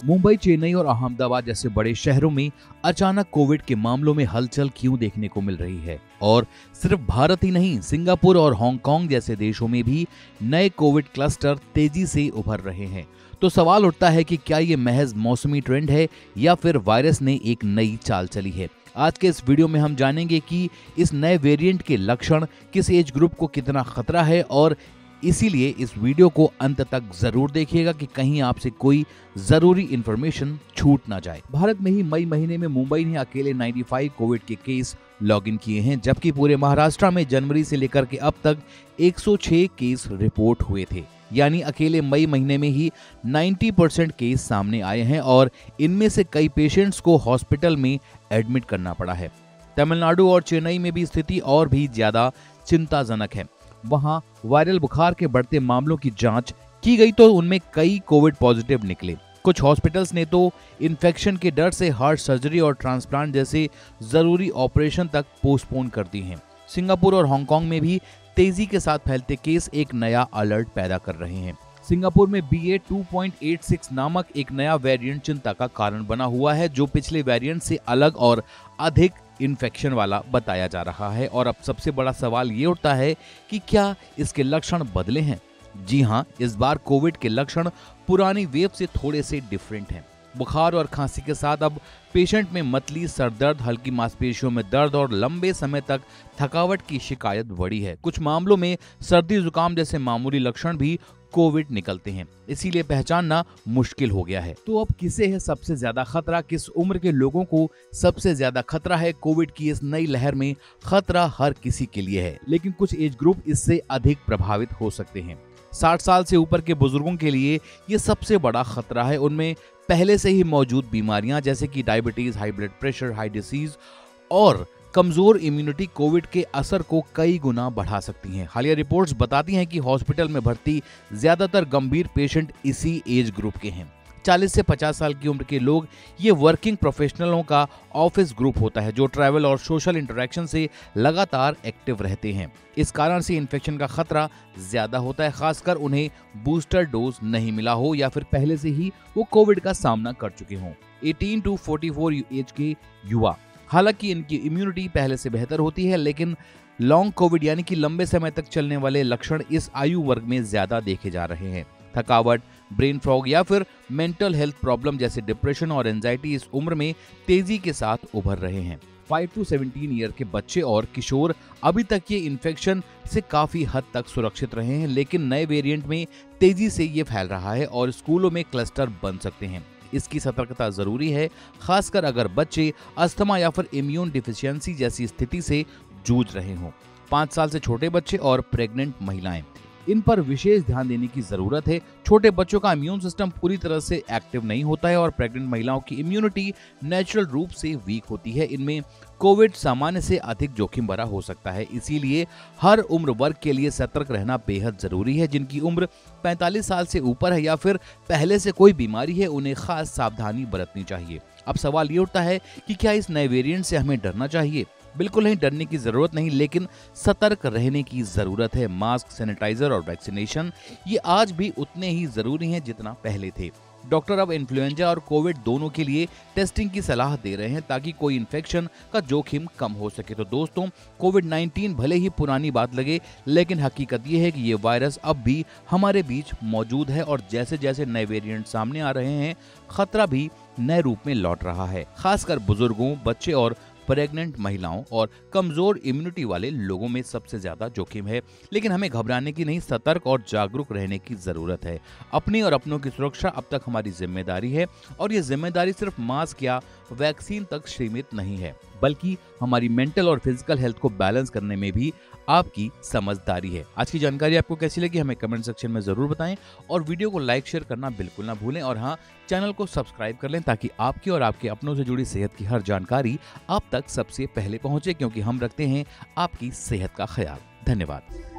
मुंबई, चेन्नई और अहमदाबाद जैसे बड़े शहरों में अचानक कोविड के मामलों में हलचल क्यों देखने को मिल रही है? और सिर्फ भारत ही नहीं, सिंगापुर और हांगकांग जैसे देशों में भी नए कोविड क्लस्टर तेजी से उभर रहे हैं। तो सवाल उठता है कि क्या ये महज मौसमी ट्रेंड है या फिर वायरस ने एक नई चाल चली है। आज के इस वीडियो में हम जानेंगे कि इस नए वेरिएंट के लक्षण, किस एज ग्रुप को कितना खतरा है, और इसीलिए इस वीडियो को अंत तक जरूर देखिएगा कि कहीं आपसे कोई जरूरी इंफॉर्मेशन छूट ना जाए। भारत में ही मई महीने में मुंबई ने अकेले 95 कोविड के केस लॉगिन किए हैं, जबकि पूरे महाराष्ट्र में जनवरी से लेकर के अब तक 106 केस रिपोर्ट हुए थे। यानी अकेले मई महीने में ही 90% केस सामने आए हैं और इनमें से कई पेशेंट्स को हॉस्पिटल में एडमिट करना पड़ा है। तमिलनाडु और चेन्नई में भी स्थिति और भी ज्यादा चिंताजनक है। वहां वायरल बुखार के बढ़ते मामलों की जांच की गई तो उनमें कई कोविड पॉजिटिव निकले। कुछ हॉस्पिटल्स ने तो इन्फेक्शन के डर से हार्ट सर्जरी और ट्रांसप्लांट जैसे जरूरी ऑपरेशन तक पोस्टपोन कर दी हैं। सिंगापुर और हांगकांग में भी तेजी के साथ फैलते केस एक नया अलर्ट पैदा कर रहे हैं। सिंगापुर में BA.2.86 नामक एक नया वेरिएंट चिंता का कारण बना हुआ है, जो पिछले वेरिएंट से अलग और अधिक इन्फेक्शन वाला बताया जा रहा है। और अब सबसे बड़ा सवाल ये उठता है कि क्या इसके लक्षण बदले हैं? जी हाँ, इस बार कोविड के लक्षण पुरानी वेव से थोड़े से डिफरेंट हैं। बुखार और खांसी के साथ अब पेशेंट में मतली, सर दर्द, हल्की मांसपेशियों में दर्द और लंबे समय तक थकावट की शिकायत बढ़ी है। कुछ मामलों में सर्दी जुकाम जैसे मामूली लक्षण भी कोविड निकलते हैं, इसीलिए पहचानना मुश्किल हो गया है। तो अब किसे है सबसे ज्यादा खतरा? किस उम्र के लोगों को सबसे ज्यादा खतरा है? कोविड की इस नई लहर में खतरा हर किसी के लिए है, लेकिन कुछ एज ग्रुप इससे अधिक प्रभावित हो सकते हैं। 60 साल से ऊपर के बुजुर्गों के लिए ये सबसे बड़ा खतरा है। उनमें पहले से ही मौजूद बीमारियां जैसे कि diabetes, high blood pressure, high disease और कमजोर इम्यूनिटी कोविड के असर को कई गुना बढ़ा सकती हैं। हालिया रिपोर्ट्स बताती हैं कि हॉस्पिटल में भर्ती ज्यादातर गंभीर पेशेंट इसी एज ग्रुप के हैं। 40 से 50 साल की उम्र के लोग ये वर्किंग प्रोफेशनलों का ऑफिस ग्रुप होता है, जो ट्रैवल और सोशल इंटरेक्शन से लगातार एक्टिव रहते हैं। इस कारण से इन्फेक्शन का खतरा ज्यादा होता है, खासकर उन्हें बूस्टर डोज नहीं मिला हो या फिर पहले से ही वो कोविड का सामना कर चुके हों। 18 to 44 एज के युवा, हालांकि इनकी इम्यूनिटी पहले से बेहतर होती है, लेकिन लॉन्ग कोविड यानी कि लंबे समय तक चलने वाले लक्षण इस आयु वर्ग में ज्यादा देखे जा रहे हैं। थकावट, ब्रेन फॉग या फिर मेंटल हेल्थ प्रॉब्लम जैसे डिप्रेशन और एंजाइटी इस उम्र में तेजी के साथ उभर रहे हैं। 5 to 17 ईयर के बच्चे और किशोर अभी तक ये इन्फेक्शन से काफी हद तक सुरक्षित रहे हैं, लेकिन नए वेरिएंट में तेजी से ये फैल रहा है और स्कूलों में क्लस्टर बन सकते हैं। इसकी सतर्कता जरूरी है, खासकर अगर बच्चे अस्थमा या फिर इम्यून डिफिशियंसी जैसी स्थिति से जूझ रहे हों। 5 साल से छोटे बच्चे और प्रेग्नेंट महिलाएं, इन पर विशेष ध्यान देने की जरूरत है। छोटे बच्चों का इम्यून सिस्टम पूरी तरह से एक्टिव नहीं होता है और प्रेग्नेंट महिलाओं की इम्यूनिटी नेचुरल रूप से वीक होती है। इनमें कोविड सामान्य से अधिक जोखिम भरा हो सकता है, इसीलिए हर उम्र वर्ग के लिए सतर्क रहना बेहद जरूरी है। जिनकी उम्र 45 साल से ऊपर है या फिर पहले से कोई बीमारी है, उन्हें खास सावधानी बरतनी चाहिए। अब सवाल ये उठता है कि क्या इस नए वेरिएंट से हमें डरना चाहिए? बिल्कुल नहीं, डरने की जरूरत नहीं, लेकिन सतर्क रहने की जरूरत है। मास्क, सैनिटाइजर और वैक्सीनेशन ये आज भी उतने ही जरूरी हैं जितना पहले थे। डॉक्टर अब इन्फ्लुएंजा और कोविड दोनों के लिए टेस्टिंग की सलाह दे रहे हैं ताकि कोई इन्फेक्शन का जोखिम कम हो सके। तो दोस्तों, कोविड-19 भले ही पुरानी बात लगे, लेकिन हकीकत ये है कि ये वायरस अब भी हमारे बीच मौजूद है और जैसे जैसे नए वेरिएंट सामने आ रहे हैं, खतरा भी नए रूप में लौट रहा है। खासकर बुजुर्गों, बच्चे और प्रेग्नेंट महिलाओं और कमजोर इम्यूनिटी वाले लोगों में सबसे ज्यादा जोखिम है। लेकिन हमें घबराने की नहीं, सतर्क और जागरूक रहने की जरूरत है। अपनी और अपनों की सुरक्षा अब तक हमारी जिम्मेदारी है और ये जिम्मेदारी सिर्फ मास्क या वैक्सीन तक सीमित नहीं है, बल्कि हमारी मेंटल और फिजिकल हेल्थ को बैलेंस करने में भी आपकी समझदारी है। आज की जानकारी आपको कैसी लगी हमें कमेंट सेक्शन में जरूर बताएं और वीडियो को लाइक शेयर करना बिल्कुल ना भूलें। और हाँ, चैनल को सब्सक्राइब कर लें ताकि आपकी और आपके अपनों से जुड़ी सेहत की हर जानकारी आप तक सबसे पहले पहुंचे, क्योंकि हम रखते हैं आपकी सेहत का ख्याल। धन्यवाद।